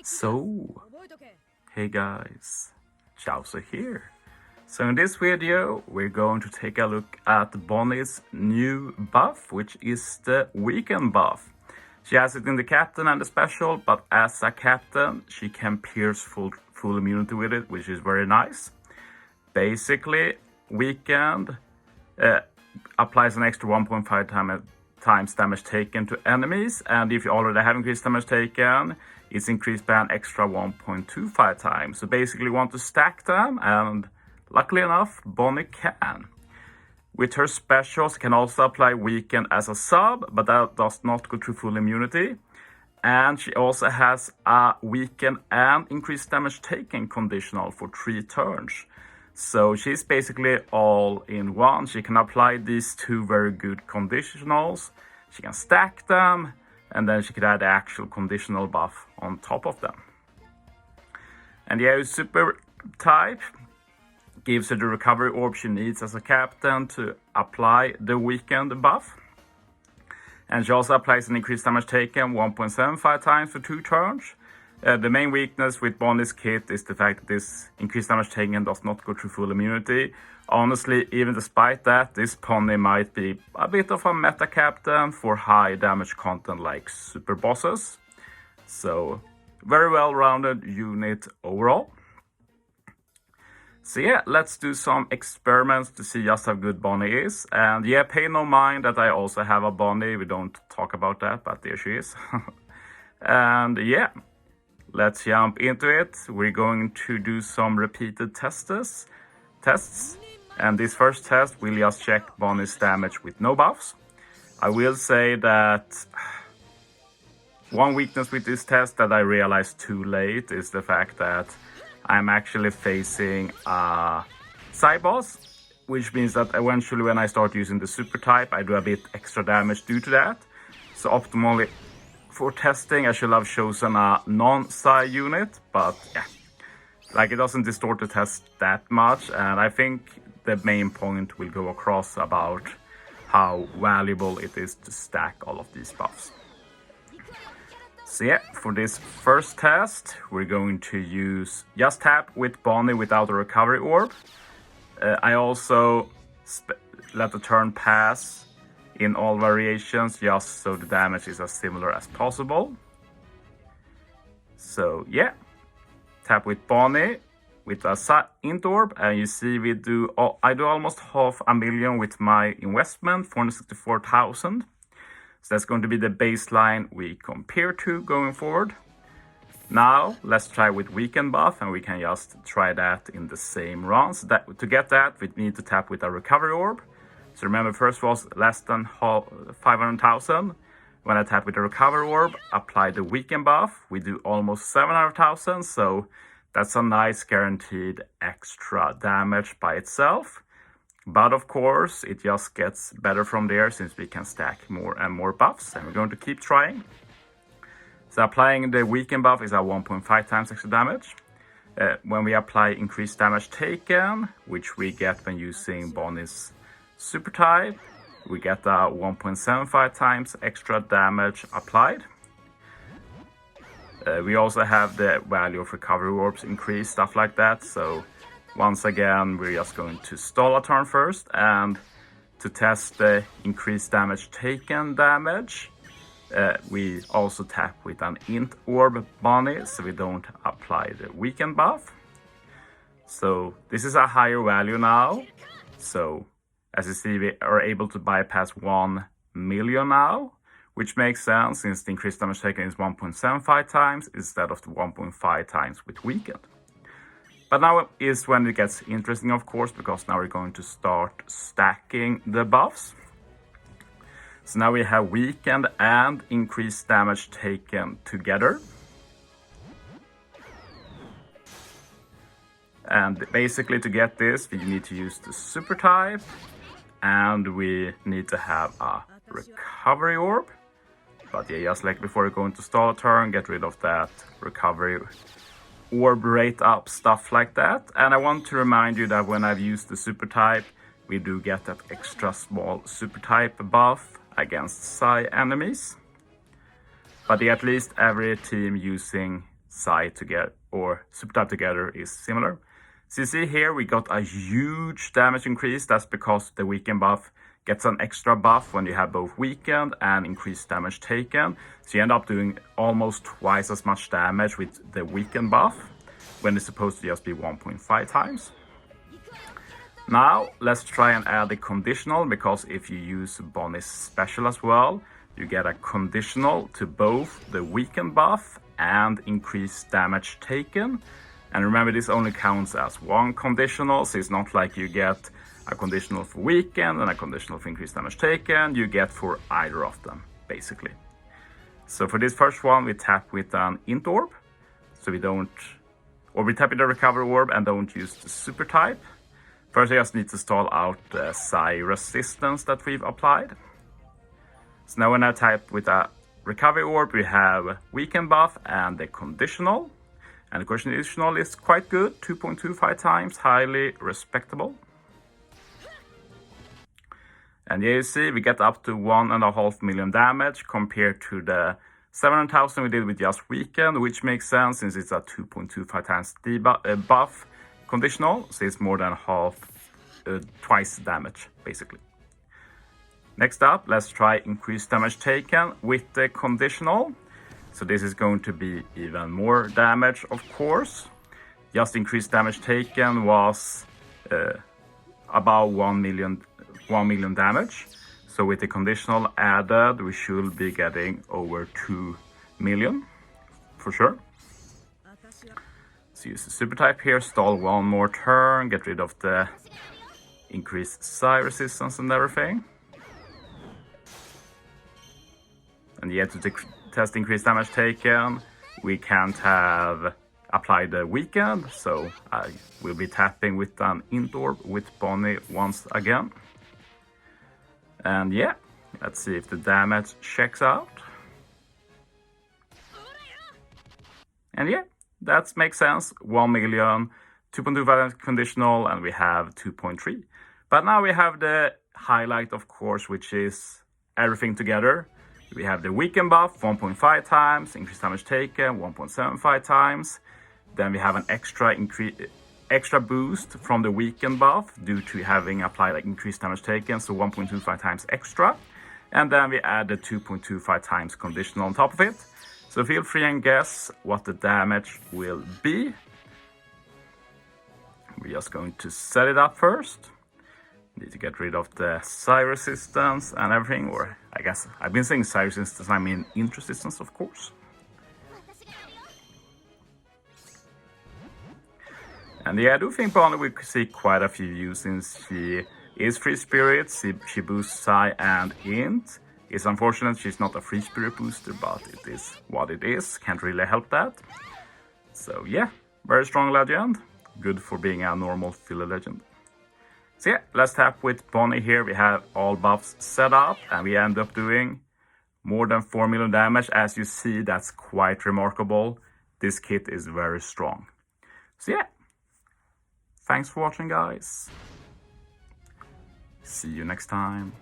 So, hey guys, Chauzu here. So in this video, we're going to take a look at Bonnie's new buff, which is the weekend buff. She has it in the captain and the special, but as a captain, she can pierce full immunity with it, which is very nice. Basically, weekend applies an extra 1.5 times damage taken to enemies, and if you already have increased damage taken, it's increased by an extra 1.25 times. So basically you want to stack them, and luckily enough, Bonnie can. With her specials, can also apply weaken as a sub, but that does not go through full immunity. And she also has a weaken and increased damage taken conditional for 3 turns. So she's basically all in one. She can apply these 2 very good conditionals. She can stack them, and then she could add the actual conditional buff on top of them. And the AU super type gives her the recovery orb she needs as a captain to apply the weekend buff. And she also applies an increased damage taken 1.75 times for 2 turns. The main weakness with Bonnie's kit is the fact that this increased damage taken does not go through full immunity. Honestly, even despite that, this pony might be a bit of a meta captain for high damage content like super bosses. So, very well-rounded unit overall. So yeah, let's do some experiments to see just how good Bonnie is. And yeah, pay no mind that I also have a Bonnie. We don't talk about that, but there she is. And yeah, let's jump into it. We're going to do some repeated tests. And this first test will just check Bonnie's damage with no buffs. I will say that one weakness with this test that I realized too late is the fact that I'm actually facing a side boss, which means that eventually when I start using the super type, I do a bit extra damage due to that. So optimally for testing, I should have chosen a non-psi unit, but yeah, like it doesn't distort the test that much, and I think the main point will go across about how valuable it is to stack all of these buffs. So yeah, for this first test, we're going to use just tap with Bonnie without a recovery orb. I also let the turn pass in all variations, just so the damage is as similar as possible. So yeah, tap with Bonnie with a int orb, and you see I do almost 500,000 with my investment, 464,000. So that's going to be the baseline we compare to going forward. Now let's try with weekend buff, and we can just try that in the same runs. To get that, we need to tap with a recovery orb. So remember, first was less than 500,000. When I tap with the recovery orb, apply the weekend buff, we do almost 700,000. So that's a nice guaranteed extra damage by itself. But of course, it just gets better from there since we can stack more and more buffs, and we're going to keep trying. So applying the weekend buff is a 1.5 times extra damage. When we apply increased damage taken, which we get when using Bonnie's super type, we get a 1.75 times extra damage applied. We also have the value of recovery orbs increased, stuff like that. So once again, we're just going to stall a turn first, and to test the increased damage taken damage, we also tap with an int orb Bonnie, so we don't apply the weekend buff. So this is a higher value now. So as you see, we are able to bypass 1 million now, which makes sense since the increased damage taken is 1.75 times instead of the 1.5 times with weekend. But now is when it gets interesting, of course, because now we're going to start stacking the buffs. So now we have weakened and increased damage taken together. And basically to get this, we need to use the super type, and we need to have a recovery orb. But yeah, just like before, going to stall a turn, get rid of that recovery orb rate up, stuff like that. And I want to remind you that when I've used the super type, we do get that extra small super type buff against psi enemies. but at least every team using Psy together or super type together is similar. So you see here we got a huge damage increase. That's because the weaken buff gets an extra buff when you have both weakened and increased damage taken. So you end up doing almost twice as much damage with the weakened buff when it's supposed to just be 1.5 times. Now let's try and add the conditional, because if you use Bonnie's special as well, you get a conditional to both the weaken buff and increased damage taken. And remember, this only counts as one conditional, so it's not like you get a conditional for weaken and a conditional for increased damage taken. You get for either of them, basically. So for this first one, we tap with an int orb, so we tap with the recovery orb and don't use the super type. First, I just need to stall out the Psy resistance that we've applied. So now when I type with a recovery orb, we have weaken buff and the conditional. And the conditional is quite good, 2.25 times, highly respectable. And here you see we get up to 1.5 million damage compared to the 700,000 we did with just weaken, which makes sense since it's a 2.25 times buff conditional, so it's more than twice damage basically. Next up, let's try increased damage taken with the conditional. So this is going to be even more damage, of course. Just increased damage taken was about 1 million damage. So with the conditional added, we should be getting over 2 million for sure. So use the super type here, stall one more turn, get rid of the increased Psy resistance and everything. And yet to test increased damage taken, we can't have applied the weakened, so I will be tapping with an int orb with Bonnie once again. And yeah, let's see if the damage checks out. And yeah, that makes sense. 1 million, 2.25 conditional, and we have 2.3. But now we have the highlight, of course, which is everything together. We have the weaken buff 1.5 times, increased damage taken 1.75 times. Then we have an extra boost from the weaken buff due to having applied increased damage taken, so 1.25 times extra. And then we add the 2.25 times conditional on top of it. So feel free and guess what the damage will be. We're just going to set it up first. Need to get rid of the Psy resistance and everything, or I guess I've been saying Psy resistance, I mean int resistance, of course. And yeah, I do think Bonnie we could see quite a few views since she is free spirit, she boosts Psy and int. It's unfortunate she's not a free spirit booster, but it is what it is, can't really help that. So yeah, very strong legend, good for being a normal filler legend. So yeah, let's tap with Bonnie here. We have all buffs set up and we end up doing more than 4 million damage. As you see, that's quite remarkable. This kit is very strong. So yeah, thanks for watching, guys. See you next time.